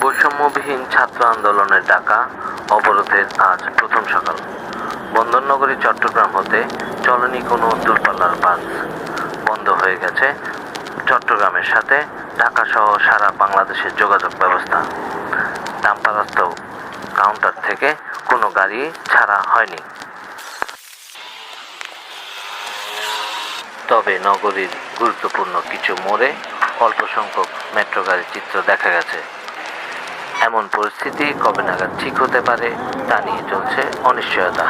বৈষম্যবিহীন ছাত্র আন্দোলনের ডাকা অবরোধের আজ প্রথম সকাল। বন্দরনগরী চট্টগ্রাম হতে চলেনি কোনো দূরপাল্লার বাস। বন্ধ হয়ে গেছে চট্টগ্রামের সাথে ঢাকাসহ সারা বাংলাদেশের যোগাযোগ ব্যবস্থা। ডাম্পারস্থ কাউন্টার থেকে কোনো গাড়ি ছাড়া হয়নি। তবে নগরীর গুরুত্বপূর্ণ কিছু মোড়ে অল্প সংখ্যক মেট্রো গাড়ির চিত্র দেখা গেছে। এমন পরিস্থিতি কবে নাগাদ ঠিক হতে পারে তা নিয়ে চলছে অনিশ্চয়তা।